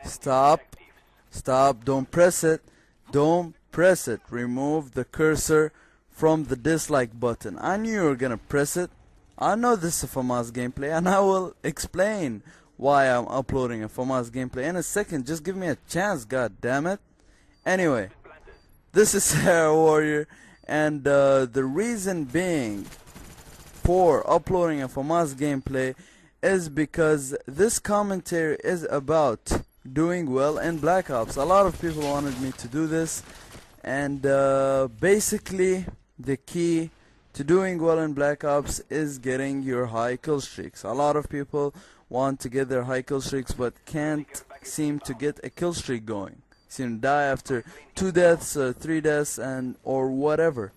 Stop. Stop. Don't press it. Don't press it. Remove the cursor from the dislike button. I knew you were gonna press it. I know this is a FAMAS gameplay, and I will explain why I'm uploading a FAMAS gameplay in a second. Just give me a chance, god damn it. Anyway, this is Sarah Warrior, and the reason being for uploading a FAMAS gameplay is because this commentary is about doing well in Black Ops. A lot of people wanted me to do this, and basically the key to doing well in Black Ops is getting your high kill streaks. A lot of people want to get their high kill streaks but can't seem to get a kill streak going. Seem to die after 2 deaths, 3 deaths, and or whatever.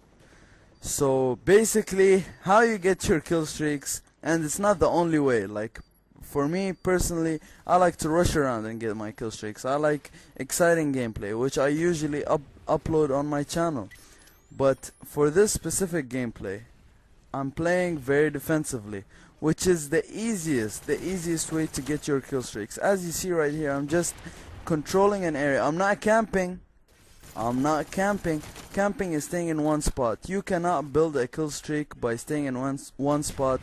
So basically, how you get your kill streaks, and it's not the only way. Like for me personally, I like to rush around and get my kill streaks. I like exciting gameplay, which I usually upload on my channel. But for this specific gameplay, I'm playing very defensively, which is the easiest way to get your kill streaks. As you see right here, I'm just controlling an area. I'm not camping. Camping is staying in one spot. You cannot build a kill streak by staying in one spot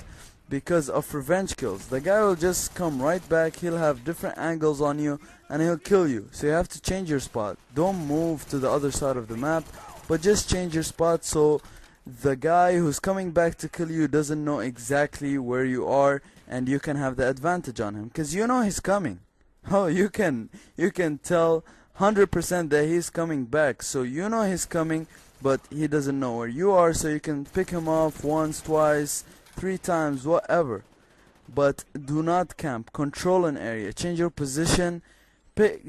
because of revenge kills. The guy will just come right back. He'll have different angles on you and he'll kill you. So you have to change your spot. Don't move to the other side of the map, but just change your spot so the guy who's coming back to kill you doesn't know exactly where you are, and you can have the advantage on him because you know he's coming. Oh, you can tell 100% that he's coming back, so you know he's coming, but he doesn't know where you are, so you can pick him off once, twice, 3 times, whatever. But do not camp. Control an area. Change your position.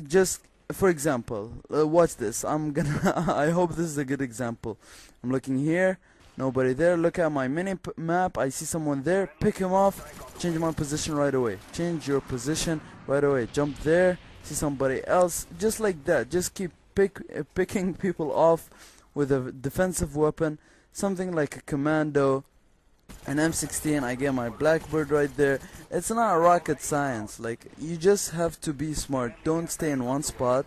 Just for example, watch this. I hope this is a good example. I'm looking here, nobody there. Look at my mini map. I see someone there. Pick him off. Change my position right away. Change your position right away. Jump there. See somebody else. Just like that. Just keep picking people off with a defensive weapon. Something like a commando, an M16. I get my Blackbird right there. It's not rocket science. Like, you just have to be smart. Don't stay in one spot.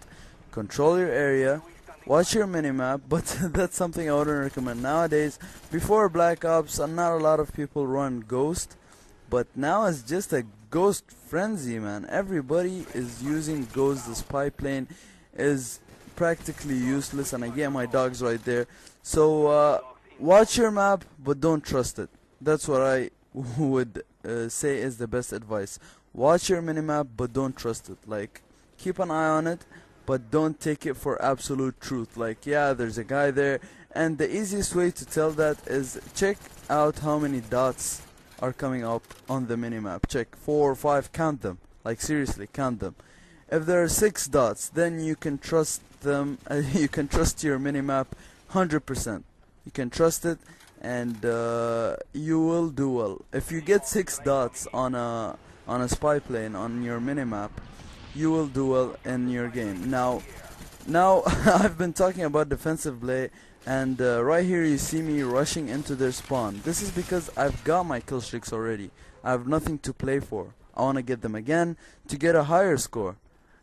Control your area. Watch your minimap. But that's something I wouldn't recommend nowadays. Before Black Ops, not a lot of people run Ghost, but now it's just a Ghost frenzy, man. Everybody is using Ghost. The spy plane is practically useless, and I get my dogs right there. So watch your map, but don't trust it. That's what I would say is the best advice. Watch your minimap, but don't trust it. Like, keep an eye on it, but don't take it for absolute truth. Like, yeah, there's a guy there, and the easiest way to tell that is check out how many dots are coming up on the minimap. Check 4 or 5, count them. Like, seriously, count them. If there are 6 dots, then you can trust them. You can trust your minimap 100%. You can trust it, and you will do well. If you get 6 dots on a spy plane on your minimap, you will do well in your game. Now I've been talking about defensive play, and right here you see me rushing into their spawn. This is because I've got my kill streaks already. I have nothing to play for. I want to get them again to get a higher score.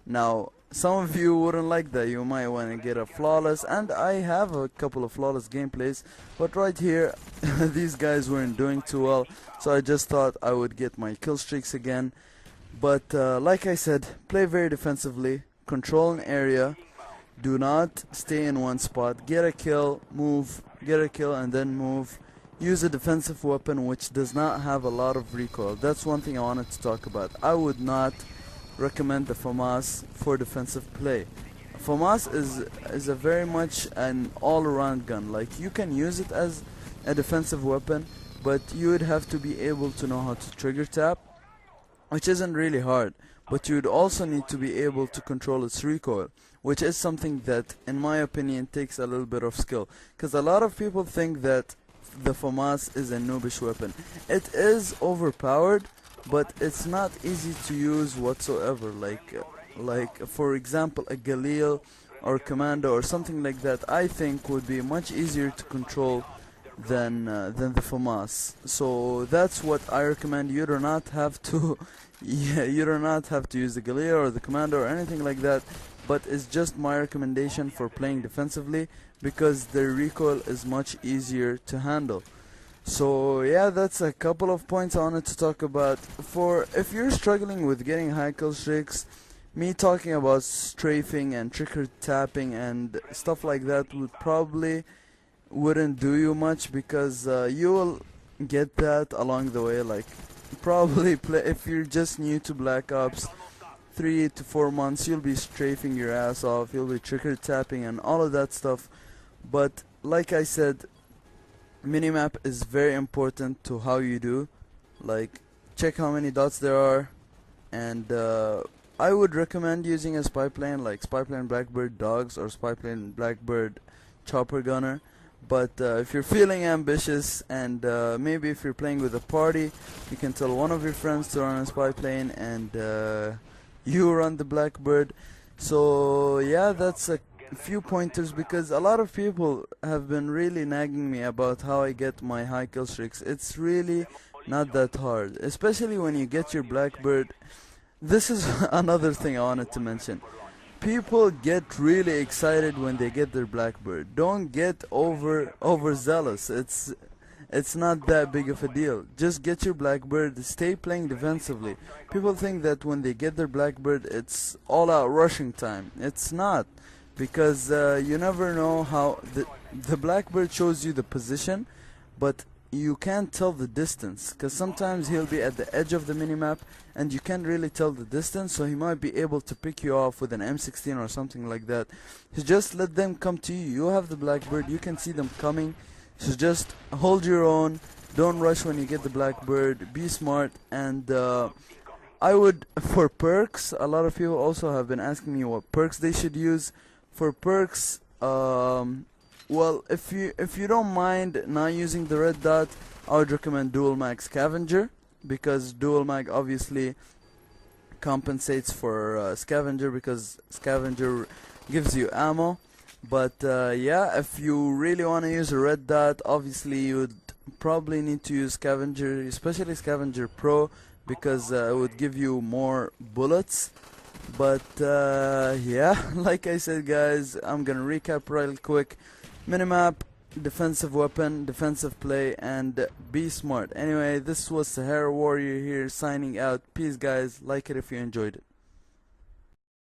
Now, some of you wouldn't like that. You might want to get a flawless, and I have a couple of flawless gameplays, but right here these guys weren't doing too well, so I just thought I would get my kill streaks again. But like I said, play very defensively, control an area, do not stay in one spot. Get a kill, move, get a kill, and then move. Use a defensive weapon which does not have a lot of recoil. That's one thing I wanted to talk about. I would not recommend the FAMAS for defensive play. FAMAS is a very much an all-around gun. Like, you can use it as a defensive weapon, but you would have to be able to know how to trigger tap, which isn't really hard. But you would also need to be able to control its recoil, which is something that, in my opinion, takes a little bit of skill. Because a lot of people think that the FAMAS is a noobish weapon. It is overpowered, but it's not easy to use whatsoever. Like for example, a Galil or Commando or something like that, I think would be much easier to control than the FAMAS. So that's what I recommend. You do not have to yeah, you do not have to use the Galil or the Commander or anything like that, but it's just my recommendation for playing defensively because their recoil is much easier to handle. So yeah, that's a couple of points I wanted to talk about. For if you're struggling with getting high kill streaks, me talking about strafing and trigger tapping and stuff like that would probably wouldn't do you much, because you will get that along the way. Like, probably play if you're just new to Black Ops, 3 to 4 months, you'll be strafing your ass off, you'll be trigger tapping and all of that stuff. But like I said, minimap is very important to how you do. Like, check how many dots there are, and I would recommend using a spy plane like spy plane Blackbird Dogs or spy plane Blackbird Chopper Gunner. But if you're feeling ambitious, and maybe if you're playing with a party, you can tell one of your friends to run a spy plane and you run the Blackbird. So yeah, that's a few pointers, because a lot of people have been really nagging me about how I get my high kill streaks. It's really not that hard, especially when you get your Blackbird. This is another thing I wanted to mention. People get really excited when they get their Blackbird. Don't get overzealous. It's not that big of a deal. Just get your Blackbird, stay playing defensively. People think that when they get their Blackbird it's all out rushing time. It's not, because you never know how the Blackbird shows you the position, but you can't tell the distance, because sometimes he'll be at the edge of the minimap and you can't really tell the distance, so he might be able to pick you off with an M16 or something like that. So just let them come to you. You have the Blackbird, you can see them coming, so just hold your own, don't rush when you get the Blackbird, be smart. And I would, for perks, a lot of people also have been asking me what perks they should use. For perks, well, if you don't mind not using the red dot, I would recommend Dual Mag Scavenger, because Dual Mag obviously compensates for Scavenger, because Scavenger gives you ammo. But yeah, if you really want to use a red dot, obviously you would probably need to use Scavenger, especially Scavenger Pro, because it would give you more bullets. But yeah, like I said guys, I'm gonna recap real quick. Minimap, defensive weapon, defensive play, and be smart. Anyway, this was Sahara Warrior here signing out. Peace guys, like it if you enjoyed it.